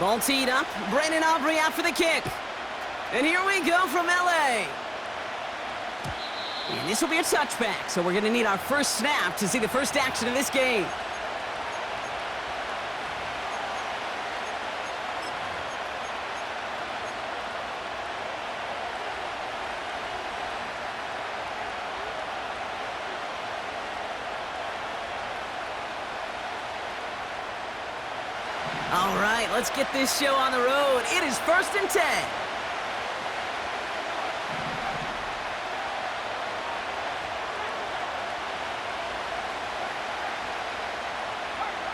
Ball teed up. Brandon Aubrey out for the kick. And here we go from LA. And this will be a touchback, so we're going to need our first snap to see the first action of this game. All right, let's get this show on the road. It is 1st and 10.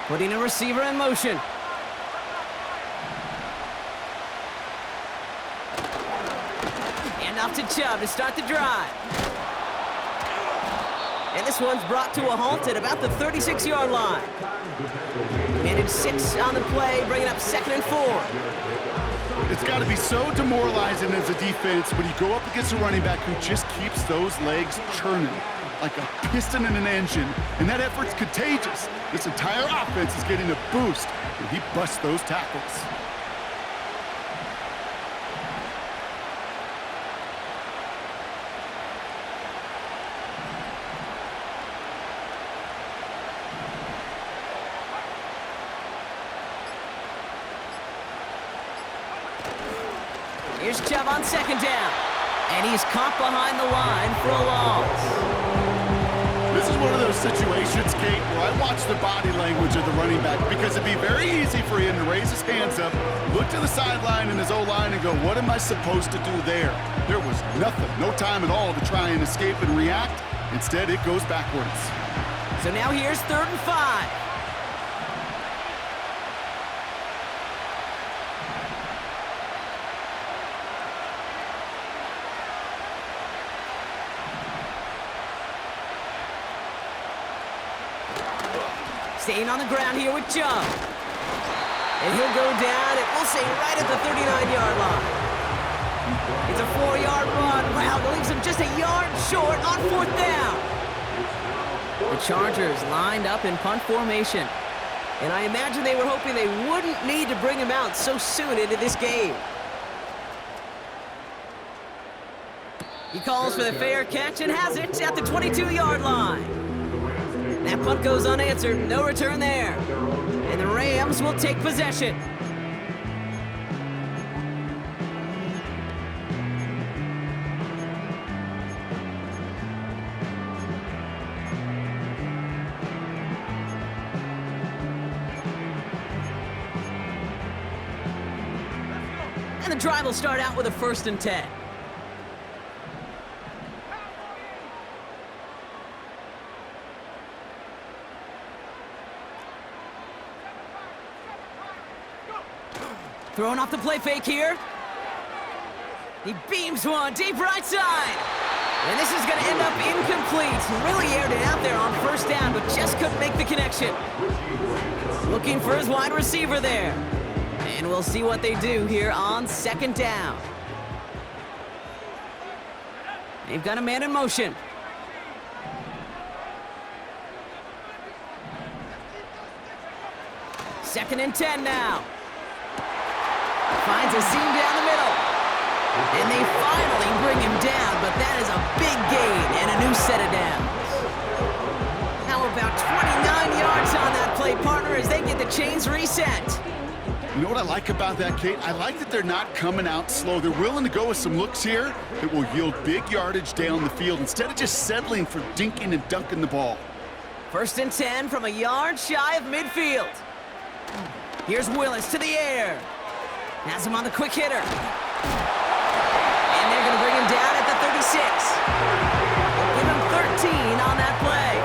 Putting a receiver in motion. And off to Chubb to start the drive. And this one's brought to a halt at about the 36-yard line. Managed 6 on the play, bringing up 2nd and 4. It's got to be so demoralizing as a defense when you go up against a running back who just keeps those legs churning like a piston in an engine, and that effort's contagious. This entire offense is getting a boost when he busts those tackles. Here's Chubb on 2nd down. And he's caught behind the line for a loss. This is one of those situations, Kate, where I watch the body language of the running back because it'd be very easy for him to raise his hands up, look to the sideline in his O-line and go, what am I supposed to do there? There was nothing, no time at all to try and escape and react. Instead, it goes backwards. So now here's 3rd and 5. Staying on the ground here with Chubb. And he'll go down, and we'll say right at the 39-yard line. It's a 4-yard run. Wow, that leaves him just a yard short on 4th down. The Chargers lined up in punt formation. And I imagine they were hoping they wouldn't need to bring him out so soon into this game. He calls for the fair catch and has it at the 22-yard line. That punt goes unanswered, no return there. And the Rams will take possession. And the drive will start out with a 1st and 10. Throwing off the play fake here. He beams one deep right side. And this is going to end up incomplete. Really aired it out there on 1st down, but just couldn't make the connection. Looking for his wide receiver there. And we'll see what they do here on 2nd down. They've got a man in motion. Second and 10 now. Finds a seam down the middle. And they finally bring him down, but that is a big gain and a new set of downs. How about 29 yards on that play, partner, as they get the chains reset. You know what I like about that, Kate? I like that they're not coming out slow. They're willing to go with some looks here that will yield big yardage down the field instead of just settling for dinking and dunking the ball. 1st and 10 from a yard shy of midfield. Here's Willis to the air. Has him on the quick hitter. And they're going to bring him down at the 36. Give him 13 on that play.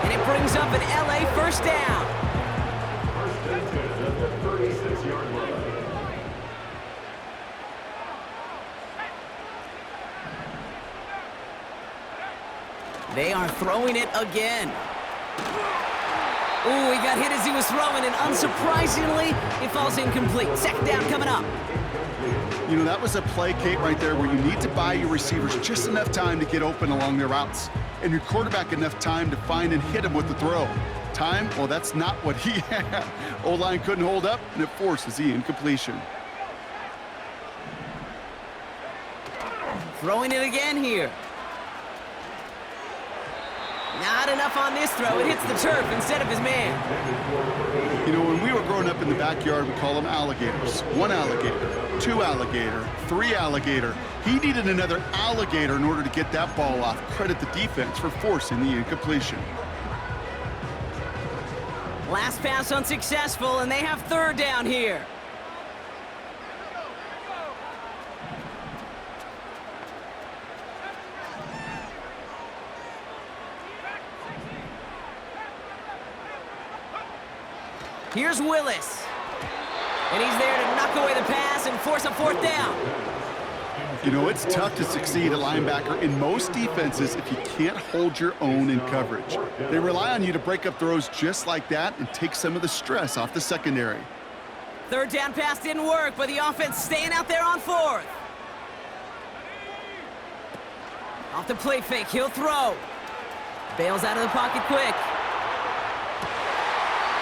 And it brings up an LA 1st down. They are throwing it again. Ooh, he got hit as he was throwing, and unsurprisingly, it falls incomplete. 2nd down coming up. You know, that was a play, Kate, right there where you need to buy your receivers just enough time to get open along their routes and your quarterback enough time to find and hit them with the throw. Time, well, that's not what he had. O-line couldn't hold up, and it forces the incompletion. Throwing it again here. Not enough on this throw. It hits the turf instead of his man. You know, when we were growing up in the backyard, we call them alligators. 1 alligator, 2 alligator, 3 alligator. He needed another alligator in order to get that ball off. Credit the defense for forcing the incompletion. Last pass unsuccessful, and they have 3rd down here. Here's Willis. And he's there to knock away the pass and force a 4th down. You know, it's tough to succeed at linebacker in most defenses if you can't hold your own in coverage. They rely on you to break up throws just like that and take some of the stress off the secondary. 3rd down pass didn't work, but the offense staying out there on 4th. Off the play fake, he'll throw. Bails out of the pocket quick.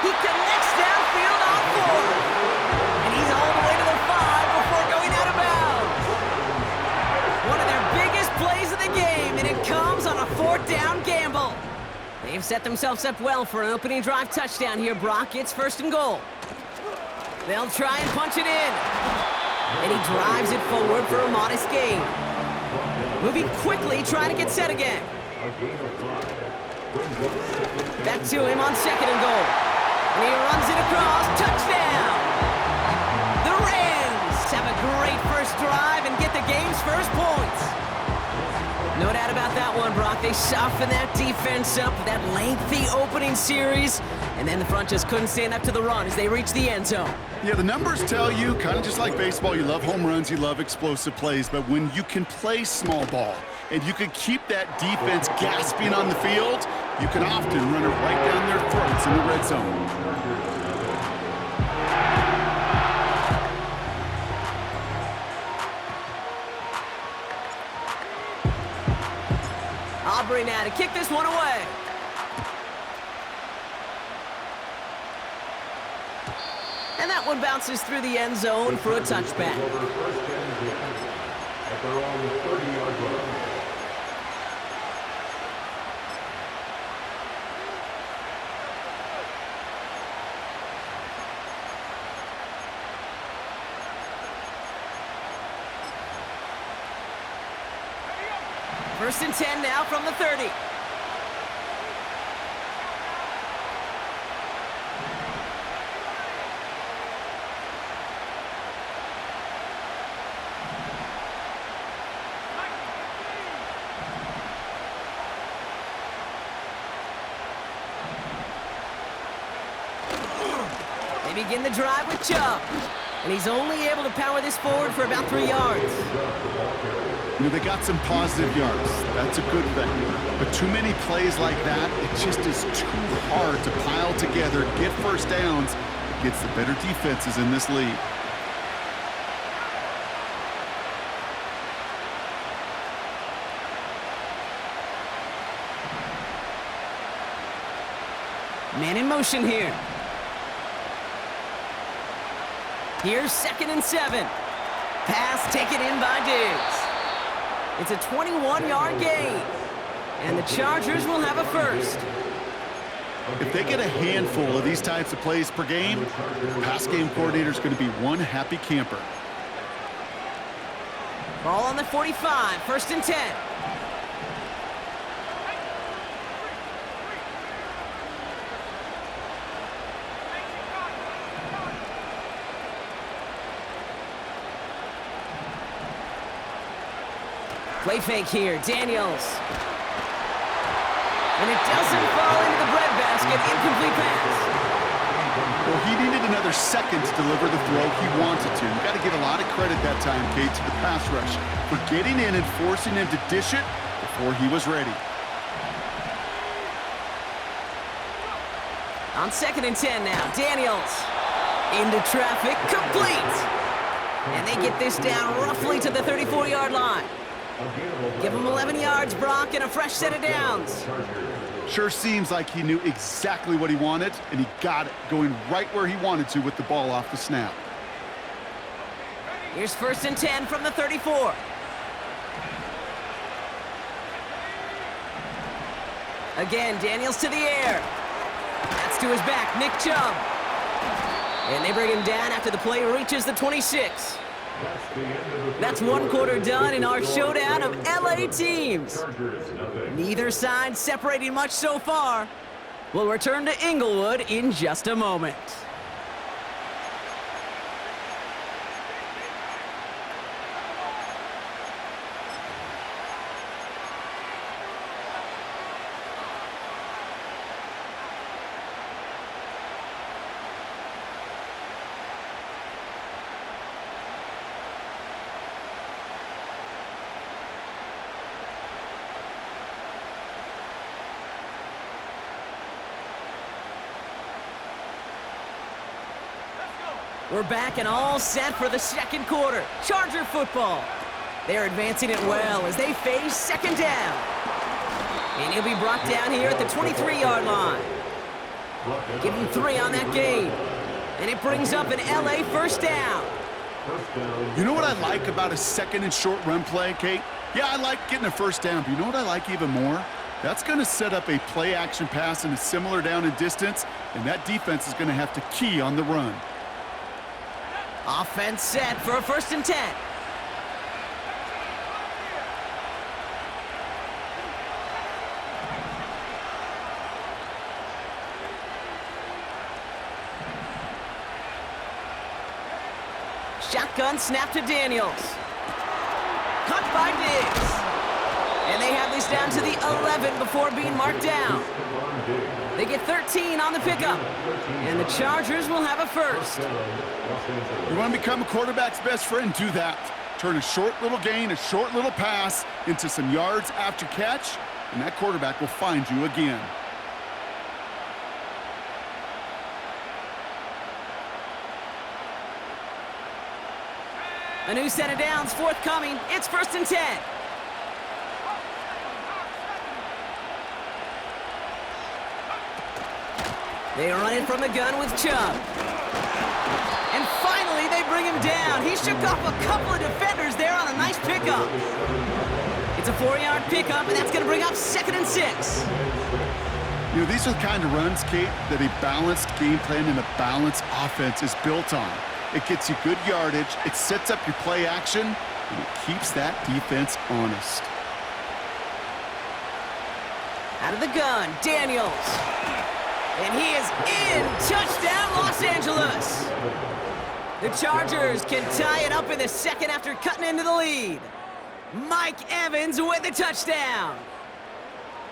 He connects downfield on 4th. And he's all the way to the 5 before going out of bounds. One of their biggest plays of the game, and it comes on a 4th down gamble. They've set themselves up well for an opening drive touchdown here, Brock. It's 1st and goal. They'll try and punch it in. And he drives it forward for a modest gain. Moving quickly, trying to get set again. Back to him on 2nd and goal. And he runs it across. Touchdown! The Rams have a great first drive and get the game's first points. No doubt about that one, Brock. They softened that defense up with that lengthy opening series, and then the front just couldn't stand up to the run as they reached the end zone. Yeah, the numbers tell you, kind of just like baseball, you love home runs, you love explosive plays, but when you can play small ball and you can keep that defense gasping on the field, you can often run it right down their throats in the red zone. Aubrey now to kick this one away. And that one bounces through the end zone for a touchback. First and 10 now from the 30. They begin the drive with Chubb, and he's only able to power this forward for about 3 yards. You know, they got some positive yards. That's a good thing. But too many plays like that, it just is too hard to pile together, get first downs against the better defenses in this league. Man in motion here. Here's 2nd and 7. Pass taken in by Diggs. It's a 21-yard gain, and the Chargers will have a first. If they get a handful of these types of plays per game, pass game coordinator's going to be one happy camper. Ball on the 45, 1st and 10. Play fake here, Daniels. And it doesn't fall into the breadbasket, incomplete pass. Well, he needed another second to deliver the throw he wanted to. You got to give a lot of credit that time, Kate, to the pass rush for getting in and forcing him to dish it before he was ready. On 2nd and 10 now, Daniels. Into traffic, complete. And they get this down roughly to the 34-yard line. Give them 11 yards, Brock, and a fresh set of downs. Sure seems like he knew exactly what he wanted, and he got it, going right where he wanted to with the ball off the snap. Here's 1st and 10 from the 34. Again, Daniels to the air. That's to his back, Nick Chubb. And they bring him down after the play reaches the 26. That's one quarter done in our showdown of LA teams. Neither side separating much so far. We'll return to Inglewood in just a moment. We're back and all set for the second quarter. Charger football. They're advancing it well as they face 2nd down. And he'll be brought down here at the 23-yard line. Give him 3 on that game. And it brings up an LA 1st down. You know what I like about a 2nd and short run play, Kate? Yeah, I like getting a 1st down, but you know what I like even more? That's going to set up a play-action pass in a similar down and distance, and that defense is going to have to key on the run. Offense set for a 1st and 10. Shotgun snap to Daniels. Cut by Diggs. And they have this down to the 11 before being marked down. They get 13 on the pickup. And the Chargers will have a 1st. You want to become a quarterback's best friend? Do that. Turn a short little gain, a short little pass into some yards after catch, and that quarterback will find you again. A new set of downs forthcoming. It's 1st and 10. They run it from the gun with Chubb. And finally, they bring him down. He shook off a couple of defenders there on a nice pickup. It's a 4-yard pickup, and that's going to bring up 2nd and 6. You know, these are the kind of runs, Kate, that a balanced game plan and a balanced offense is built on. It gets you good yardage, it sets up your play action, and it keeps that defense honest. Out of the gun, Daniels. And he is in. Touchdown, Los Angeles. The Chargers can tie it up in the 2nd after cutting into the lead. Mike Evans with the touchdown.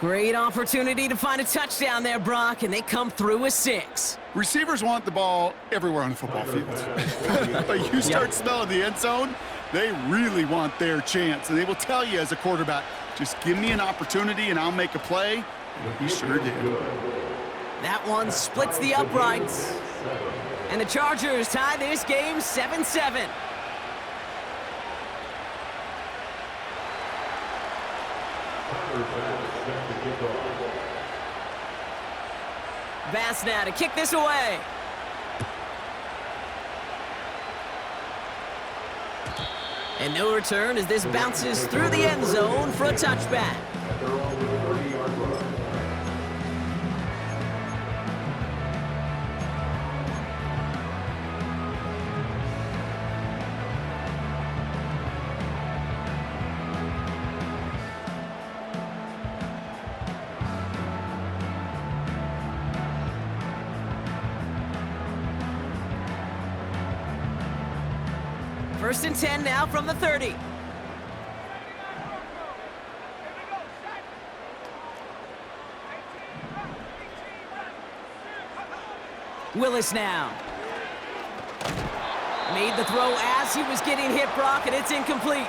Great opportunity to find a touchdown there, Brock, and they come through with 6. Receivers want the ball everywhere on the football field. But you start smelling the end zone, they really want their chance. And they will tell you as a quarterback, just give me an opportunity and I'll make a play. And he sure did. That one splits the uprights. And the Chargers tie this game 7-7. Bass now to kick this away. And no return as this bounces through the end zone for a touchback. First and 10 now from the 30. Willis now. Made the throw as he was getting hit, Brock, and it's incomplete.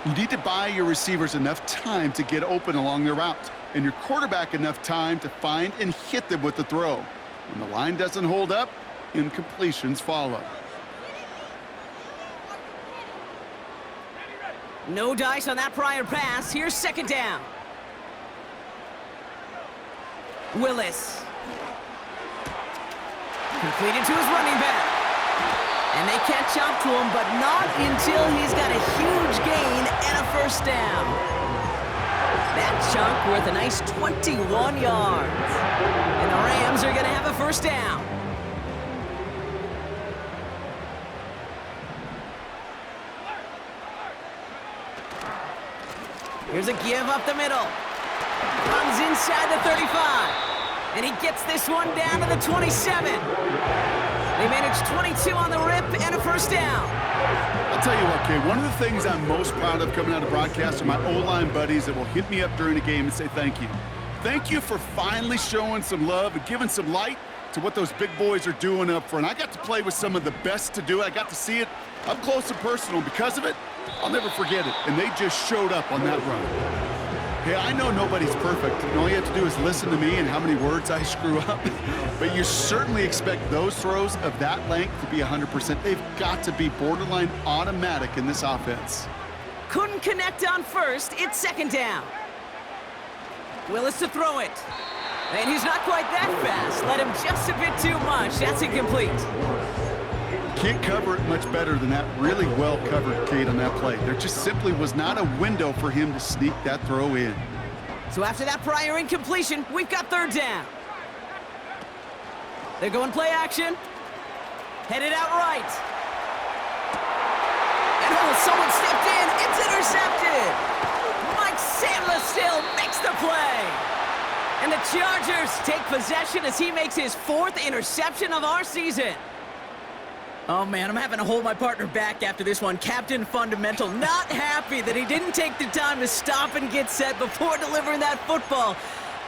You need to buy your receivers enough time to get open along their route, and your quarterback enough time to find and hit them with the throw. When the line doesn't hold up, incompletions follow. No dice on that prior pass. Here's 2nd down. Willis. Completed to his running back. And they catch up to him, but not until he's got a huge gain and a first down. That chunk worth a nice 21 yards. And the Rams are going to have a first down. Here's a give up the middle. Runs inside the 35. And he gets this one down to the 27. They managed 22 on the rip and a first down. I'll tell you what, Kate, one of the things I'm most proud of coming out of broadcast are my O-line buddies that will hit me up during the game and say thank you. Thank you for finally showing some love and giving some light to what those big boys are doing up front. I got to play with some of the best to do it. I got to see it up close and personal. Because of it, I'll never forget it. And they just showed up on that run. Hey, I know nobody's perfect, and all you have to do is listen to me and how many words I screw up. But you certainly expect those throws of that length to be 100%. They've got to be borderline automatic in this offense. Couldn't connect on first. It's second down. Willis to throw it. And he's not quite that fast. Let him just a bit too much. That's incomplete. Can't cover it much better than that. Really well covered, Kate, on that play. There just simply was not a window for him to sneak that throw in. So after that prior incompletion, we've got third down. They're going play action. Headed out right. And someone stepped in. It's intercepted. Mike Sandler still makes the play. And the Chargers take possession as he makes his fourth interception of our season. Oh, man, I'm having to hold my partner back after this one. Captain Fundamental not happy that he didn't take the time to stop and get set before delivering that football.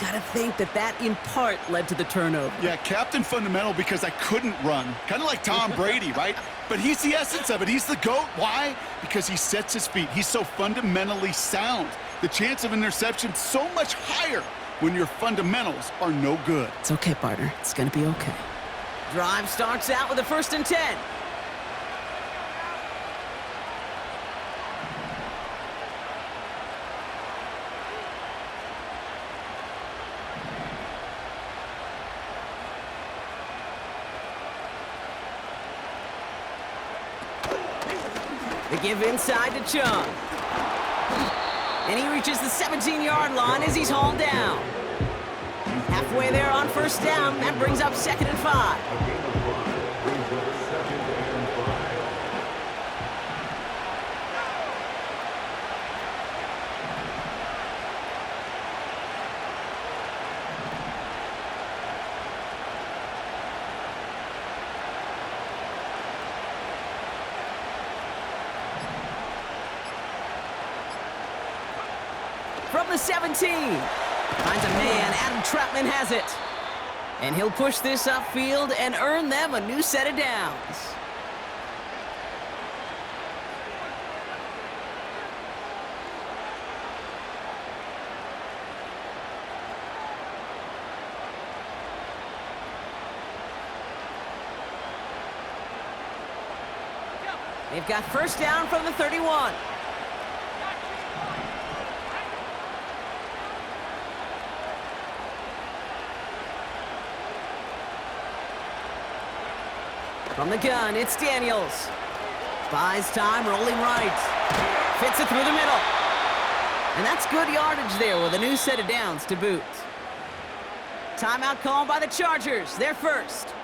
Gotta think that in part led to the turnover. Yeah, Captain Fundamental because I couldn't run. Kind of like Tom Brady, right? But he's the essence of it. He's the GOAT. Why? Because he sets his feet. He's so fundamentally sound. The chance of interception so much higher when your fundamentals are no good. It's okay, partner. It's gonna be okay. Drive starts out with a 1st and 10. The give inside to Chung. And he reaches the 17-yard line as he's hauled down. Halfway there on first down. That brings up 2nd and 5. From the 17. Finds a man. Adam Troutman has it. And he'll push this upfield and earn them a new set of downs. They've got first down from the 31. From the gun, it's Daniels. Buys time, rolling right. Fits it through the middle. And that's good yardage there with a new set of downs to boot. Timeout called by the Chargers. They're first.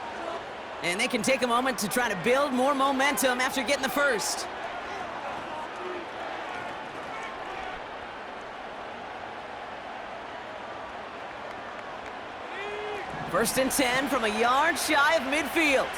And they can take a moment to try to build more momentum after getting the first. First and 10 from a yard shy of midfield.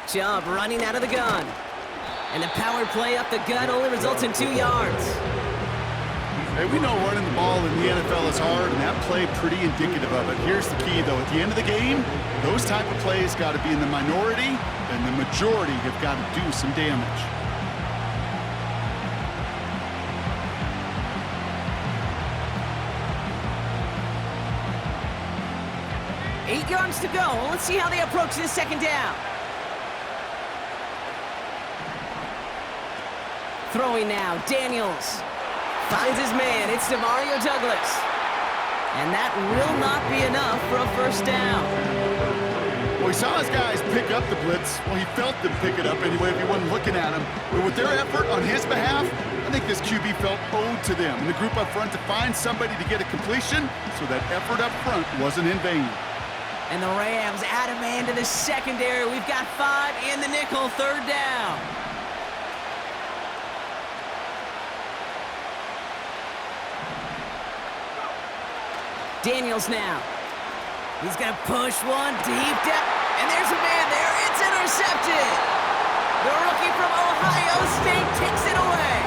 Chubb running out of the gun. And the power play up the gut only results in 2 yards. Hey, we know running the ball in the NFL is hard, and that play pretty indicative of it. Here's the key, though. At the end of the game, those type of plays got to be in the minority, and the majority have got to do some damage. 8 yards to go. Let's see how they approach this second down. Throwing now, Daniels. Finds his man, it's Demario Douglas. And that will not be enough for a first down. Well, he saw his guys pick up the blitz. Well, he felt them pick it up anyway if he wasn't looking at him. But with their effort on his behalf, I think this QB felt owed to them and the group up front to find somebody to get a completion, so that effort up front wasn't in vain. And the Rams add a man to the secondary. We've got 5 in the nickel, third down. Daniels now. He's going to push one deep down. And there's a man there. It's intercepted. The rookie from Ohio State takes it away.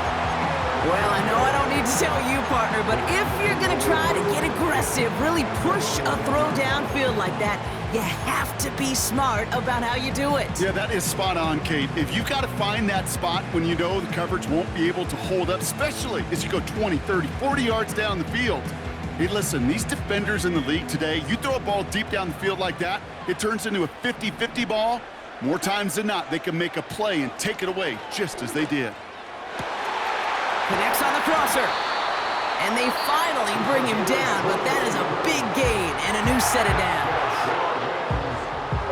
Well, I know I don't need to tell you, partner, but if you're going to try to get aggressive, really push a throw downfield like that, you have to be smart about how you do it. Yeah, that is spot on, Kate. If you've got to find that spot when you know the coverage won't be able to hold up, especially as you go 20, 30, 40 yards down the field. Hey, listen, these defenders in the league today, you throw a ball deep down the field like that, it turns into a 50-50 ball. More times than not, they can make a play and take it away, just as they did. Connects on the crosser. And they finally bring him down, but that is a big gain and a new set of downs.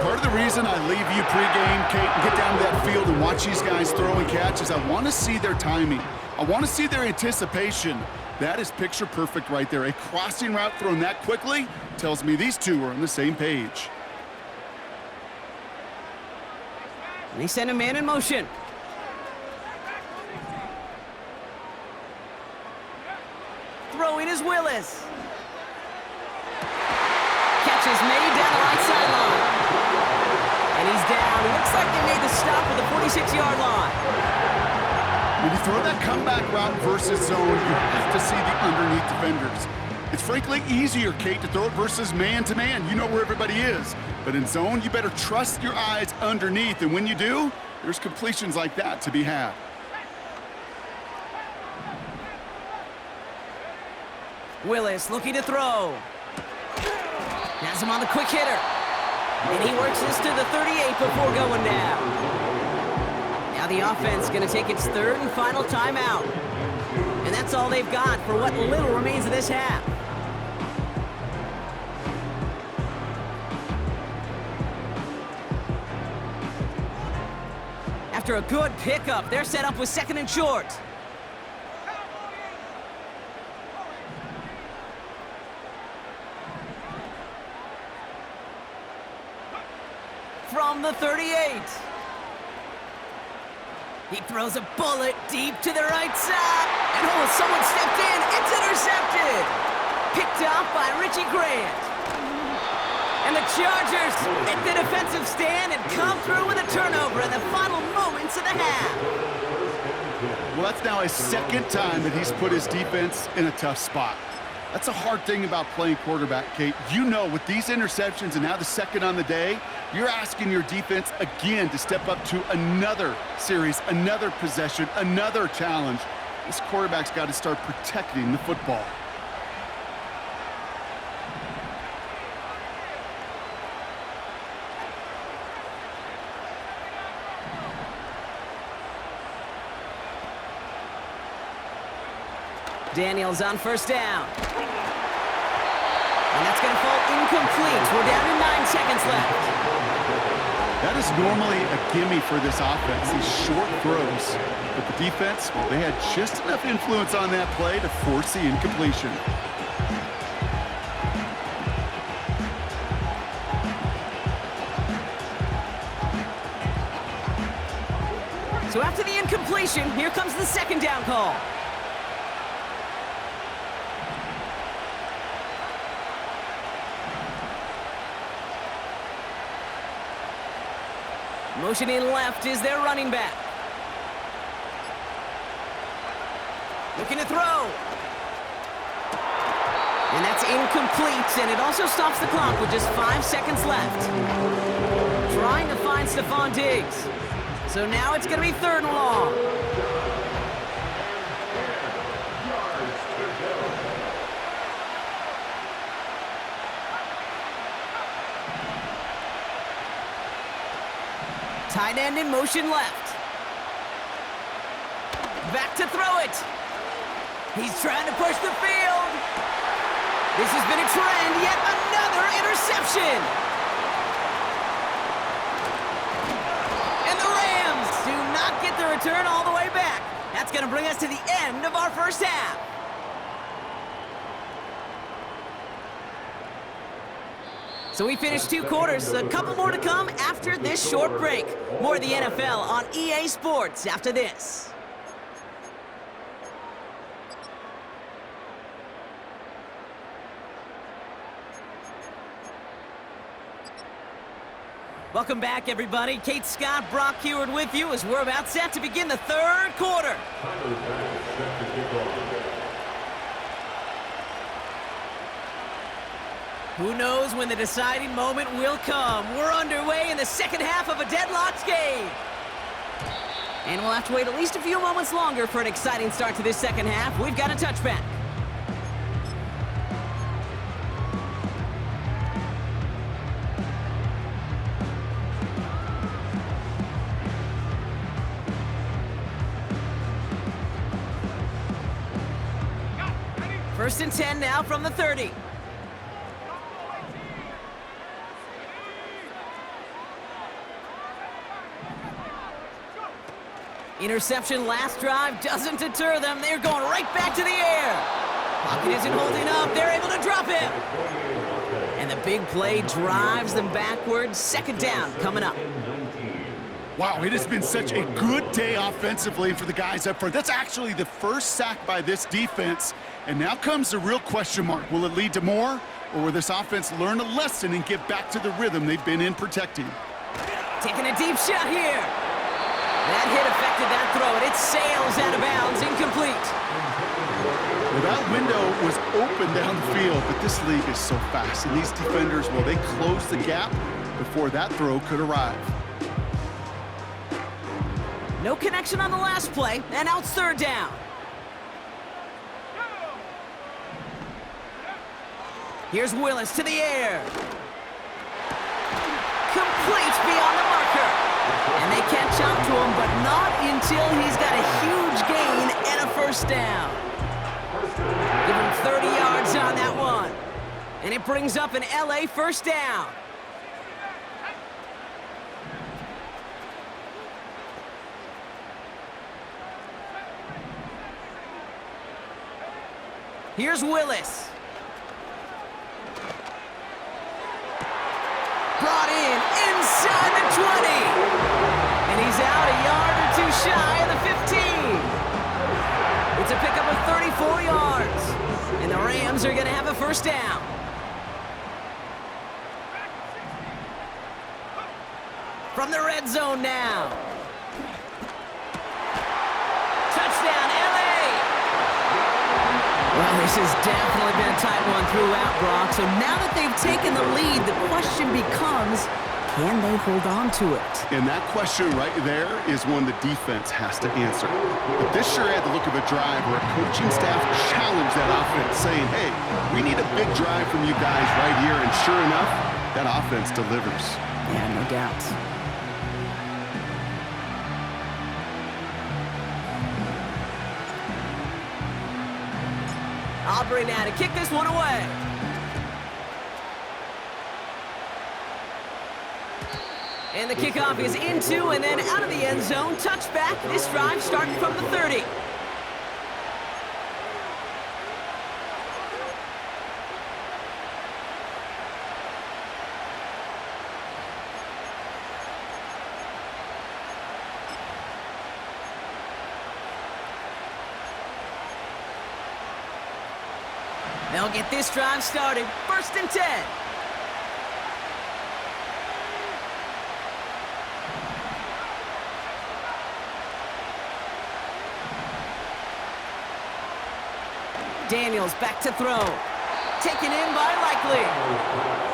Part of the reason I leave you pregame, Kate, and get down to that field and watch these guys throw and catch is I want to see their timing. I want to see their anticipation. That is picture perfect right there. A crossing route thrown that quickly tells me these two are on the same page. They send a man in motion. Throwing is Willis. Catches made down the right sideline. And he's down. Looks like they made the stop at the 46-yard line. When you throw that comeback route versus zone, you have to see the underneath defenders. It's frankly easier, Kate, to throw it versus man-to-man. You know where everybody is. But in zone, you better trust your eyes underneath. And when you do, there's completions like that to be had. Willis looking to throw. Has him on the quick hitter. And he works this to the 38 before going down. Now the offense going to take its third and final timeout. And that's all they've got for what little remains of this half. After a good pickup, they're set up with second and short. From the 38. He throws a bullet deep to the right side. And oh, someone stepped in. It's intercepted. Picked off by Richie Grant. And the Chargers hit the defensive stand and come through with a turnover in the final moments of the half. Well, that's now his second time that he's put his defense in a tough spot. That's a hard thing about playing quarterback, Kate. You know, with these interceptions and now the second on the day, you're asking your defense again to step up to another series, another possession, another challenge. This quarterback's got to start protecting the football. Daniels on first down. And that's going to fall incomplete. We're down to 9 seconds left. That is normally a gimme for this offense, these short throws. But the defense, well, they had just enough influence on that play to force the incompletion. So after the incompletion, here comes the second down call. Motioning left is their running back. Looking to throw. And that's incomplete, and it also stops the clock with just 5 seconds left. Trying to find Stephon Diggs. So now it's going to be third and long. Tight end in motion left. Back to throw it. He's trying to push the field. This has been a trend, yet another interception. And the Rams do not get the return all the way back. That's going to bring us to the end of our first half. So we finished 2 quarters. A couple more to come after this short break. More of the NFL on EA Sports after this. Welcome back, everybody. Kate Scott, Brock Heward with you as we're about set to begin the 3rd quarter. Who knows when the deciding moment will come? We're underway in the second half of a deadlocked game. And we'll have to wait at least a few moments longer for an exciting start to this second half. We've got a touchback. First and 10 now from the 30. Interception last drive doesn't deter them. They're going right back to the air. Pocket isn't holding up. They're able to drop him. And the big play drives them backwards. Second down coming up. Wow, it has been such a good day offensively for the guys up front. That's actually the first sack by this defense. And now comes the real question mark. Will it lead to more? Or will this offense learn a lesson and get back to the rhythm they've been in protecting? Taking a deep shot here. That hit affected that throw, and it sails out of bounds, incomplete. Well, that window was open down the field, but this league is so fast. And these defenders, well, they closed the gap before that throw could arrive. No connection on the last play, and now it's 3rd down. Here's Willis to the air. Complete beyond the marker. And they catch up to him, but not until he's got a huge gain and a first down. Give him 30 yards on that one. And it brings up an LA first down. Here's Willis. Brought in inside the 20. And he's out a yard or 2 shy of the 15. It's a pickup of 34 yards. And the Rams are going to have a first down. From the red zone now. Touchdown, LA! Well, this has definitely been a tight one throughout, Brock. So now that they've taken the lead, the question becomes, can they hold on to it? And that question right there is one the defense has to answer. But this sure had the look of a drive where a coaching staff challenged that offense, saying, hey, we need a big drive from you guys right here. And sure enough, that offense delivers. Yeah, no doubt. Aubrey now to kick this one away. And the kickoff is into and then out of the end zone. Touchback. This drive starting from the 30. They'll get this drive started. First and 10. Daniels back to throw. Taken in by Likely.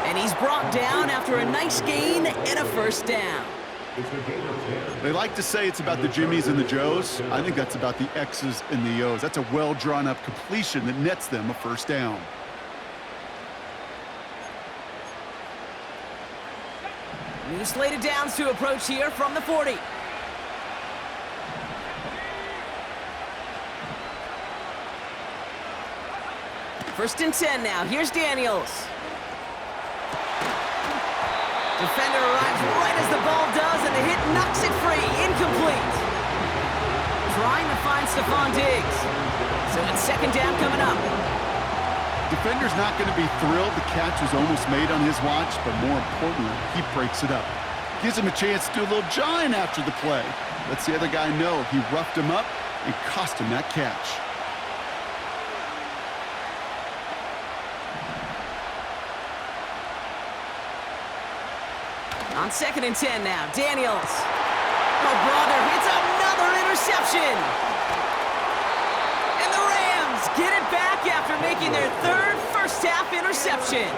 And he's brought down after a nice gain and a first down. They like to say it's about the Jimmies and the Joes. I think that's about the X's and the O's. That's a well-drawn-up completion that nets them a first down. New slated downs to approach here from the 40. First and 10 now. Here's Daniels. Defender arrives right as the ball does, and the hit knocks it free. Incomplete. Trying to find Stephon Diggs. So it's second down coming up. Defender's not going to be thrilled the catch was almost made on his watch, but more importantly, he breaks it up. Gives him a chance to do a little jawing after the play. Lets the other guy know he roughed him up and cost him that catch. On second and 10 now, Daniels. Oh, brother, it's another interception. And the Rams get it back after making their third first-half interception.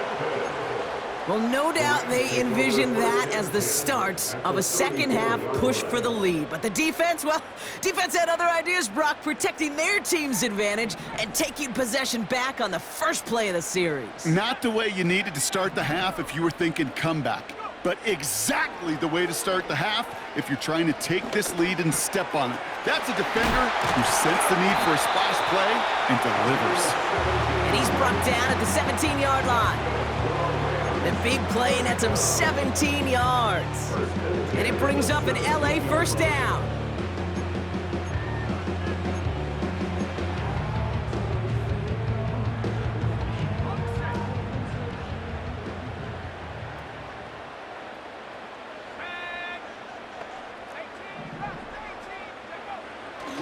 Well, no doubt they envisioned that as the start of a second-half push for the lead. But the defense, well, defense had other ideas, Brock, protecting their team's advantage and taking possession back on the first play of the series. Not the way you needed to start the half if you were thinking comeback, but exactly the way to start the half if you're trying to take this lead and step on it. That's a defender who sensed the need for a splash play and delivers. And he's brought down at the 17-yard line. The big play nets him 17 yards. And it brings up an LA first down.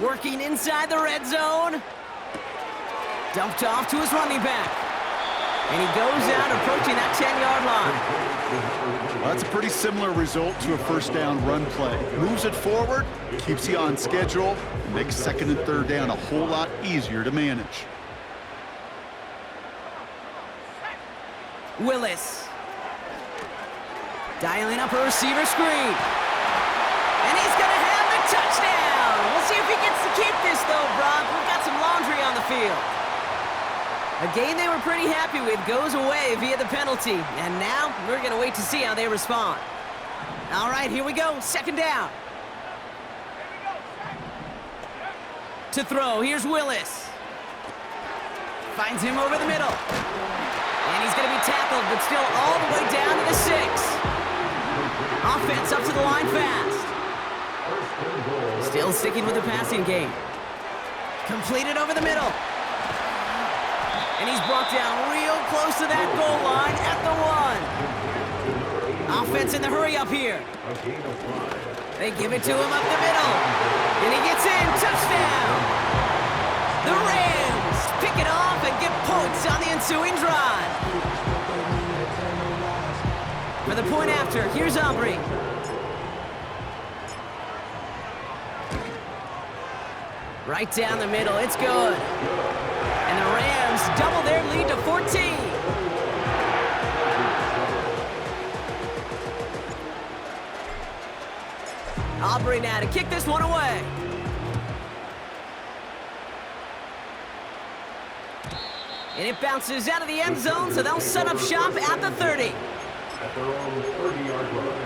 Working inside the red zone. Dumped off to his running back. And he goes out approaching that 10-yard line. Well, that's a pretty similar result to a first down run play. Moves it forward, keeps you on schedule, and makes second and third down a whole lot easier to manage. Willis. Dialing up a receiver screen. And he's going to have the touchdown. We'll see if he gets to keep this, though, Brock. We've got some laundry on the field. A game they were pretty happy with goes away via the penalty. And now we're going to wait to see how they respond. All right, here we go. Second down. To throw, here's Willis. Finds him over the middle. And he's going to be tackled, but still all the way down to the 6. Offense up to the line fast. Still sticking with the passing game. Completed over the middle. And he's brought down real close to that goal line at the 1. Offense in the hurry up here. They give it to him up the middle. And he gets in. Touchdown. The Rams pick it off and get points on the ensuing drive. For the point after, here's Aubrey. Right down the middle. It's good. And the Rams double their lead to 14. Aubrey now to kick this one away. And it bounces out of the end zone, so they'll set up shop at the 30. At their own 30-yard line.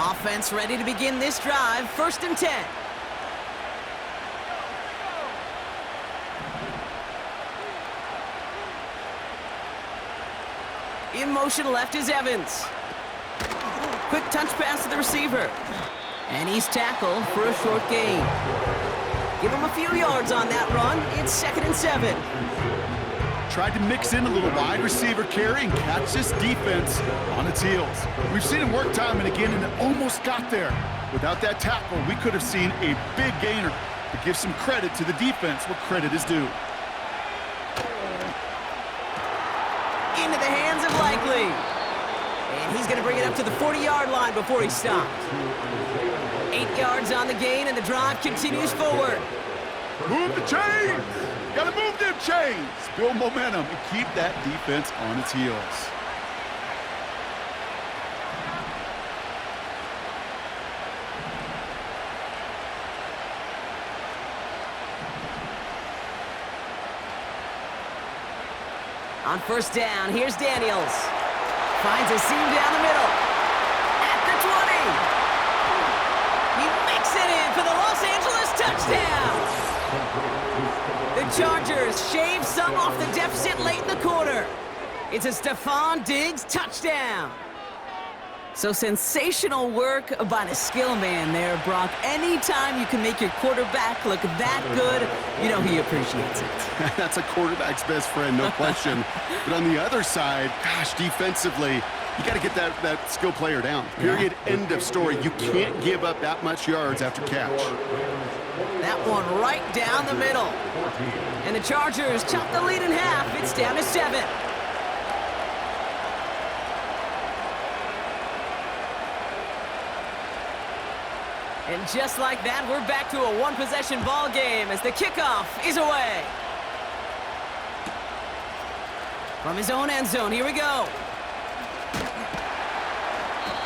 Offense ready to begin this drive. First and 10. In motion left is Evans. Quick touch pass to the receiver. And he's tackled for a short gain. Give him a few yards on that run. It's second and 7. Tried to mix in a little wide receiver carry and catch this defense on its heels. We've seen him work time and again, and it almost got there. Without that tackle, we could have seen a big gainer. But give some credit to the defense where credit is due. Into the hands of Likely. And he's going to bring it up to the 40-yard line before he stopped. 8 yards on the gain, and the drive continues forward. Move the chains! Gotta move them chains! Build momentum and keep that defense on its heels. On first down, here's Daniels. Finds a seam down the middle. At the 20. He makes it in for the Los Angeles touchdown. The Chargers shave some off the deficit late in the quarter. It's a Stephon Diggs touchdown. So sensational work by the skill man there, Brock. Anytime you can make your quarterback look that good, you know he appreciates it. That's a quarterback's best friend, no question. But on the other side, gosh, defensively, you got to get that skill player down. Period, end of story. You can't give up that much yards after catch. That one right down the middle. And the Chargers chop the lead in half. It's down to 7. And just like that, we're back to a one-possession ball game as the kickoff is away. From his own end zone, here we go.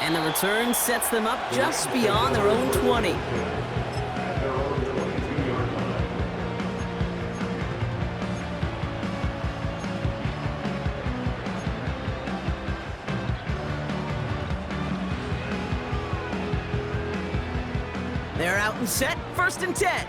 And the return sets them up just beyond their own 20. They're out and set, 1st and 10.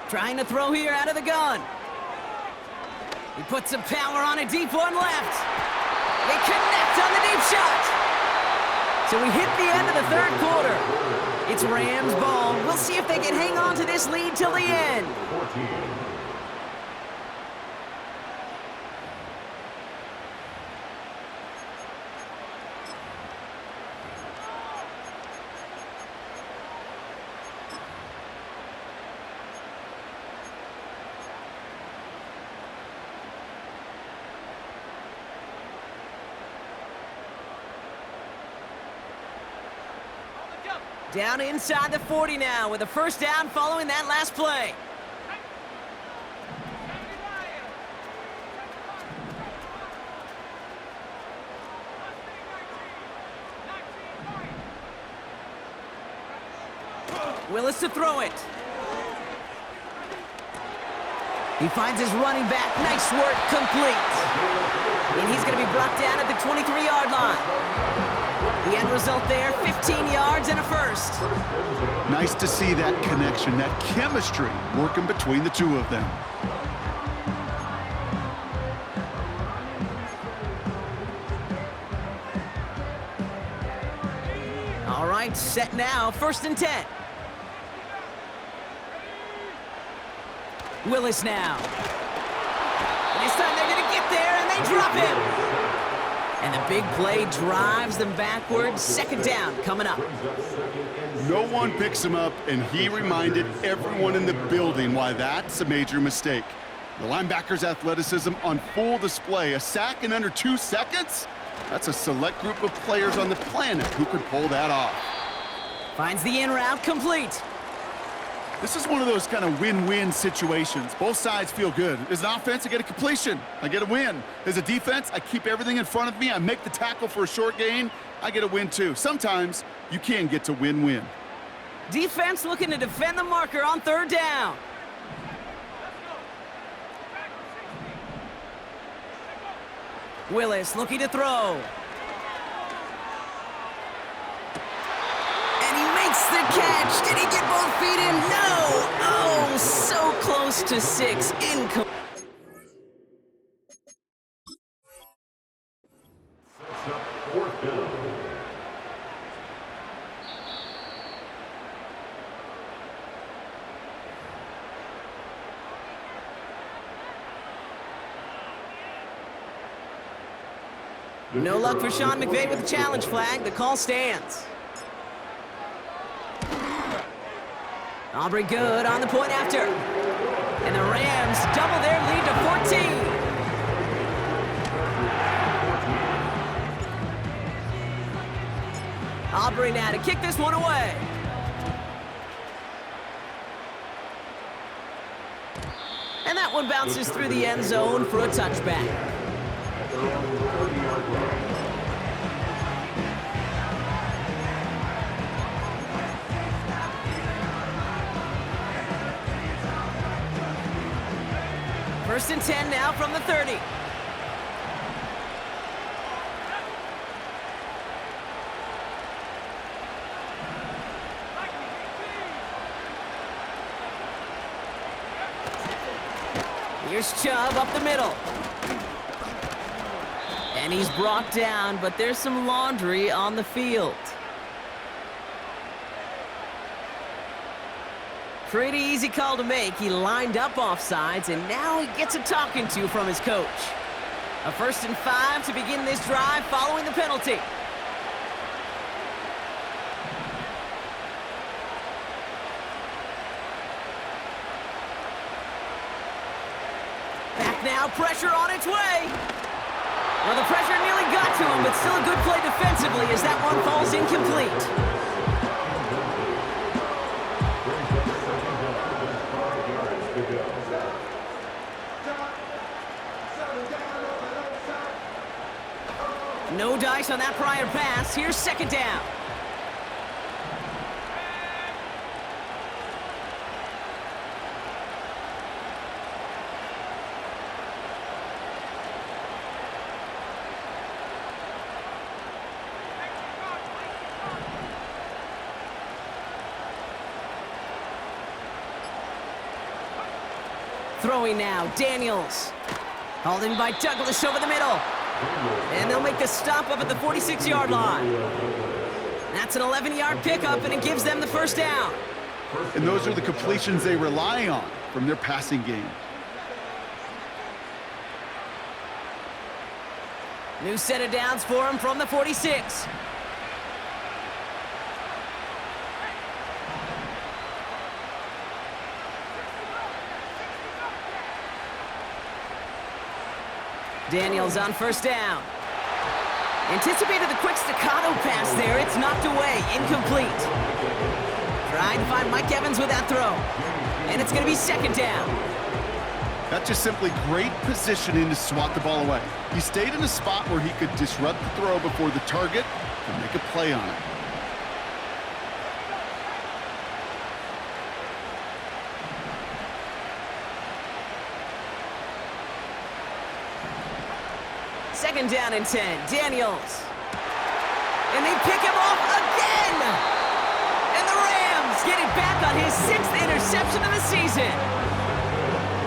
Trying to throw here out of the gun. He puts some power on a deep one left. They connect on the deep shot. So we hit the end of the 3rd quarter. It's Rams ball. We'll see if they can hang on to this lead till the end. Down inside the 40 now with a 1st down following that last play. Willis to throw it. He finds his running back. Nice work, complete. And he's going to be brought down at the 23-yard line. The end result there, 15 yards and a 1st. Nice to see that connection, that chemistry working between the two of them. All right, set now, 1st and 10. Willis now. And this time they're going to get there, and they drop him. And the big play drives them backwards. 2nd down coming up. No one picks him up, and he reminded everyone in the building why that's a major mistake. The linebacker's athleticism on full display. A sack in under 2 seconds? That's a select group of players on the planet who could pull that off. Finds the in route complete. This is one of those kind of win-win situations. Both sides feel good. As an offense, I get a completion. I get a win. As a defense, I keep everything in front of me. I make the tackle for a short gain. I get a win, too. Sometimes you can get to win-win. Defense looking to defend the marker on 3rd down. Willis looking to throw. The catch. Did he get both feet in? No. Oh, so close to 6. Incomplete. No luck for Sean McVay with the challenge flag. The call stands. Aubrey good on the point after. And the Rams double their lead to 14. Aubrey now to kick this one away. And that That one bounces through the end zone for a touchback. At their own 30-yard line. First and 10 now from the 30. Here's Chubb up the middle. And he's brought down, but there's some laundry on the field. Pretty easy call to make. He lined up offsides, and now he gets a talking to from his coach. A 1st and 5 to begin this drive following the penalty. Back now, pressure on its way. Well, the pressure nearly got to him, but still a good play defensively as that one falls incomplete. No dice on that prior pass. Here's 2nd down. Throwing now, Daniels. Hauled in by Douglas over the middle. And they'll make the stop up at the 46-yard line. That's an 11-yard pickup, and it gives them the 1st down. And those are the completions they rely on from their passing game. New set of downs for him from the 46. Daniels on 1st down. Anticipated the quick staccato pass there. It's knocked away. Incomplete. Trying to find Mike Evans with that throw. And it's going to be 2nd down. That's just simply great positioning to swat the ball away. He stayed in a spot where he could disrupt the throw before the target and make a play on it. Second down and 10. Daniels. And they pick him off again! And the Rams get it back on his 6th interception of the season.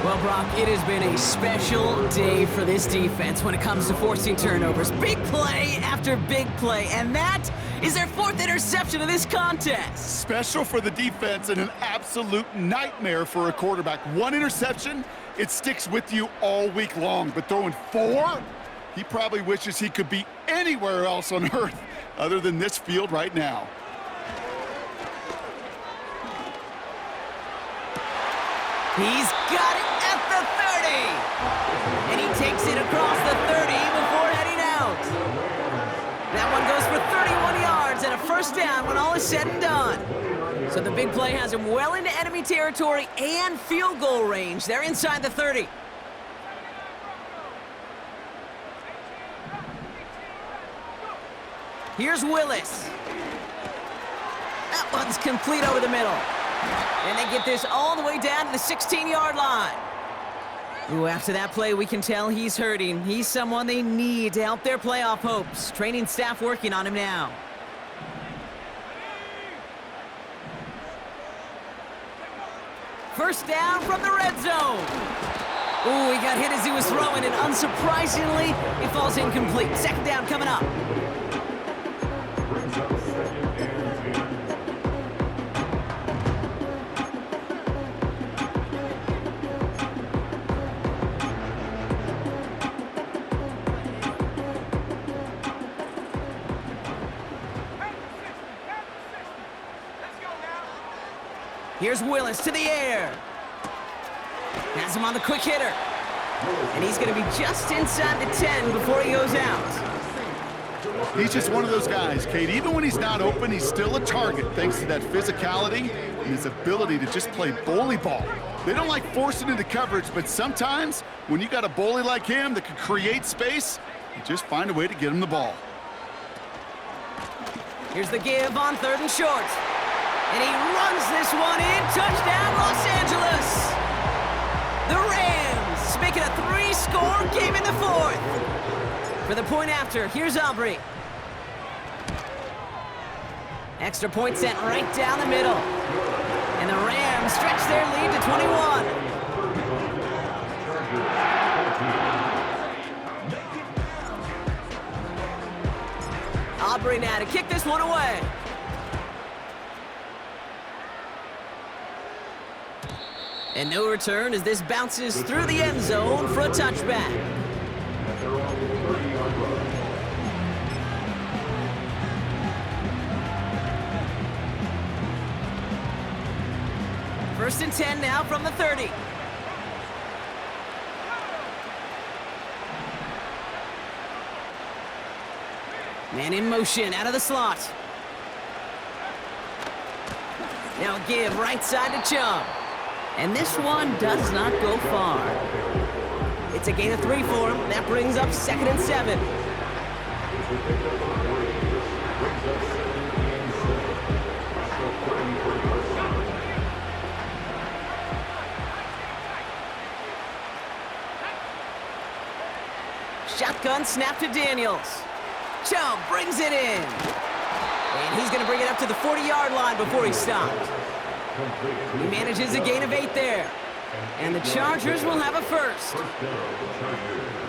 Well, Brock, it has been a special day for this defense when it comes to forcing turnovers. Big play after big play, and that is their 4th interception of this contest. Special for the defense and an absolute nightmare for a quarterback. 1 interception, it sticks with you all week long, but throwing 4? He probably wishes he could be anywhere else on earth other than this field right now. He's got it at the 30. And he takes it across the 30 before heading out. That one goes for 31 yards and a 1st down when all is said and done. So the big play has him well into enemy territory and field goal range. They're inside the 30. Here's Willis. That one's complete over the middle. And they get this all the way down to the 16-yard line. Ooh, after that play, we can tell he's hurting. He's someone they need to help their playoff hopes. Training staff working on him now. First down from the red zone. Ooh, he got hit as he was throwing, and unsurprisingly, he falls incomplete. 2nd down coming up. Brings up 2nd and 10. Here's Willis to the air. Has him on the quick hitter. And he's going to be just inside the 10 before he goes out. He's just one of those guys, Kate. Even when he's not open, he's still a target thanks to that physicality and his ability to just play bully ball. They don't like forcing into coverage, but sometimes when you got a bully like him that can create space, you just find a way to get him the ball. Here's the give on 3rd and short. And he runs this one in. Touchdown, Los Angeles! The Rams make it a 3-score game in the 4th. For the point after, here's Aubrey. Extra point sent right down the middle. And the Rams stretch their lead to 21. Aubrey now to kick this one away. And no return as this bounces through the end zone for a touchback. They're on the 30-yard line. First and 10 now from the 30. Man in motion out of the slot. Now a give right side to Chubb. And this one does not go far. It's a gain of 3 for him. That brings up 2nd and 7. Shotgun snap to Daniels. Chubb brings it in. And he's going to bring it up to the 40-yard line before he stopped. He manages a gain of 8 there. And the Chargers will have a first.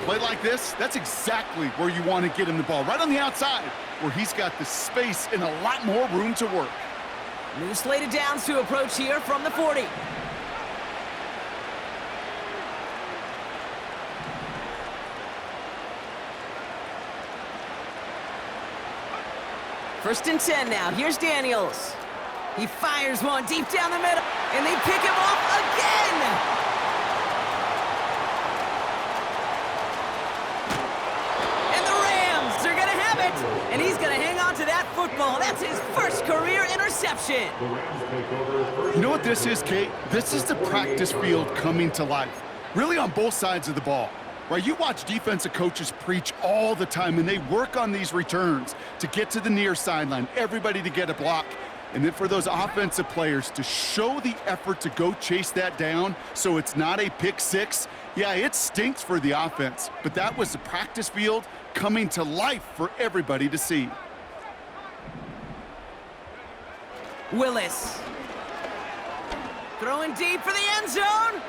Play like this, that's exactly where you want to get him the ball. Right on the outside, where he's got the space and a lot more room to work. New slated downs to approach here from the 40. First and 10 now. Here's Daniels. He fires one deep down the middle, and they pick him off again! And the Rams are gonna have it! And he's gonna hang on to that football. That's his first career interception. You know what this is, Kate? This is the practice field coming to life. Really on both sides of the ball. Right, you watch defensive coaches preach all the time, and they work on these returns to get to the near sideline, everybody to get a block. And then for those offensive players to show the effort to go chase that down so it's not a pick six, yeah, it stinks for the offense. But that was the practice field coming to life for everybody to see. Willis. Throwing deep for the end zone.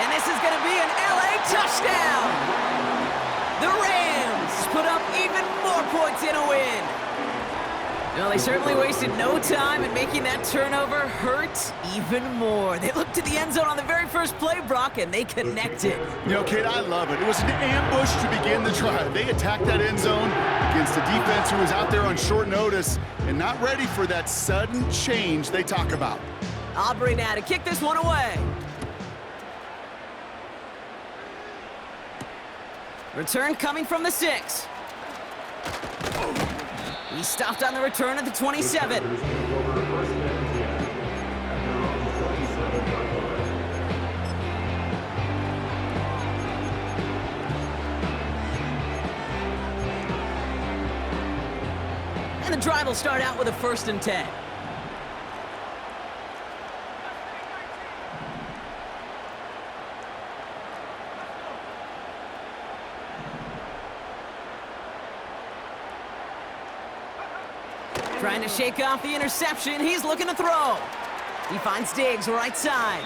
And this is going to be an LA touchdown. The Rams put up even more points in a win. Well, they certainly wasted no time in making that turnover hurt even more. They looked to the end zone on the very first play, Brock, and they connected. You know, Kate, I love it. It was an ambush to begin the drive. They attacked that end zone against a defense who was out there on short notice and not ready for that sudden change they talk about. Aubrey now to kick this one away. Return coming from the 6. He stopped on the return at the 27. And the drive will start out with a 1st and 10. Trying to shake off the interception. He's looking to throw. He finds Diggs right side.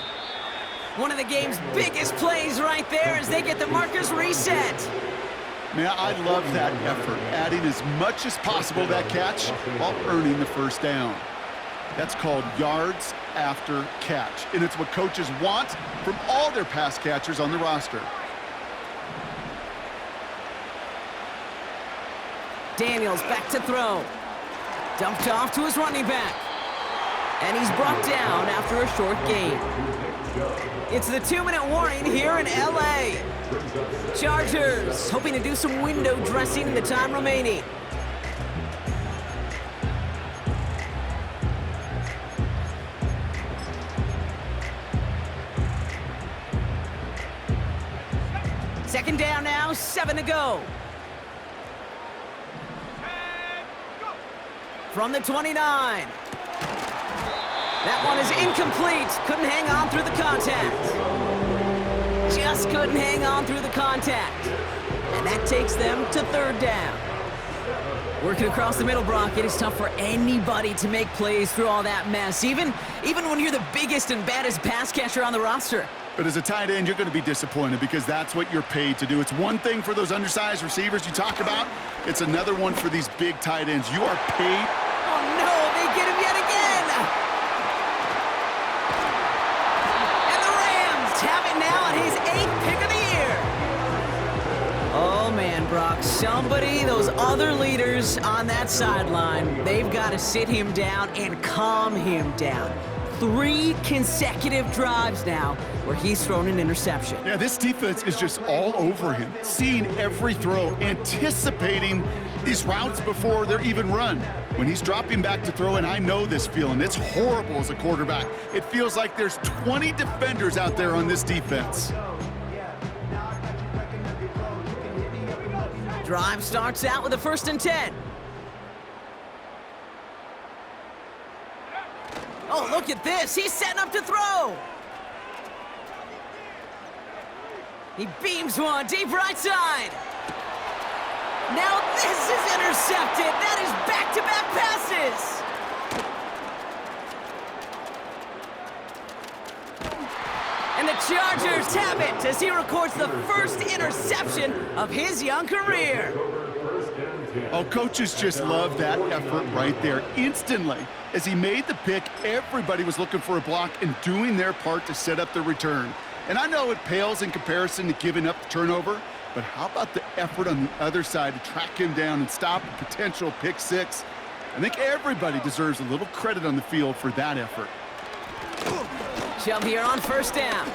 One of the game's biggest plays right there as they get the markers reset. Man, I love that effort, adding as much as possible to that catch while earning the first down. That's called yards after catch, and it's what coaches want from all their pass catchers on the roster. Daniels back to throw. Dumped off to his running back. And he's brought down after a short gain. It's the 2-minute warning here in LA. Chargers hoping to do some window dressing in the time remaining. Second down now, 7 to go. From the 29. That one is incomplete. Couldn't hang on through the contact. Just couldn't hang on through the contact. And that takes them to third down. Working across the middle, Brock, it is tough for anybody to make plays through all that mess, even when you're the biggest and baddest pass catcher on the roster. But as a tight end, you're going to be disappointed because that's what you're paid to do. It's one thing for those undersized receivers you talk about. It's another one for these big tight ends. You are paid. Oh, no, they get him yet again. And the Rams have it now on his 8th pick of the year. Oh, man, Brock, those other leaders on that sideline, they've got to sit him down and calm him down. 3 consecutive drives now where he's thrown an interception. Yeah, this defense is just all over him, seeing every throw, anticipating these routes before they're even run. When he's dropping back to throw, and I know this feeling, it's horrible as a quarterback. It feels like there's 20 defenders out there on this defense. Drive starts out with a 1st and 10. Oh, look at this. He's setting up to throw. He beams one deep right side. Now this is intercepted. That is back-to-back passes. And the Chargers have it as he records the first interception of his young career. Oh, coaches just love that effort right there. Instantly, as he made the pick, everybody was looking for a block and doing their part to set up the return. And I know it pales in comparison to giving up the turnover, but how about the effort on the other side to track him down and stop a potential pick 6? I think everybody deserves a little credit on the field for that effort. Chubb here on 1st down.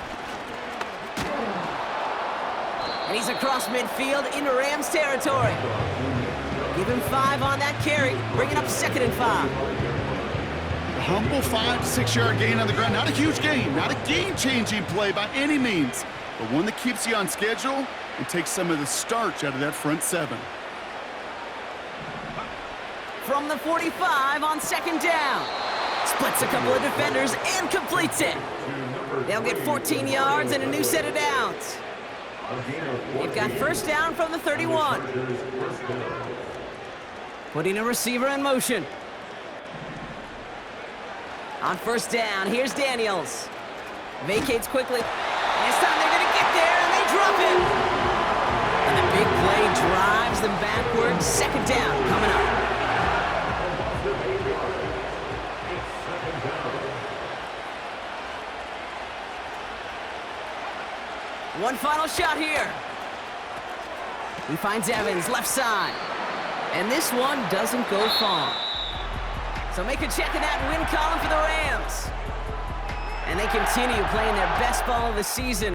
And he's across midfield into Rams territory. Give him 5 on that carry, bringing up 2nd and 5. A humble 5 to 6 yard gain on the ground. Not a huge gain, not a game-changing play by any means, but one that keeps you on schedule and takes some of the starch out of that front 7. From the 45 on 2nd down. Splits a couple of defenders and completes it. They'll get 14 yards and a new set of downs. They've got 1st down from the 31. Putting a receiver in motion. On 1st down, here's Daniels. Vacates quickly. And this time they're going to get there, and they drop him. And the big play drives them backwards. 2nd down coming up. One final shot here. He finds Evans, left side. And this one doesn't go far. So make a check in that win column for the Rams. And they continue playing their best ball of the season.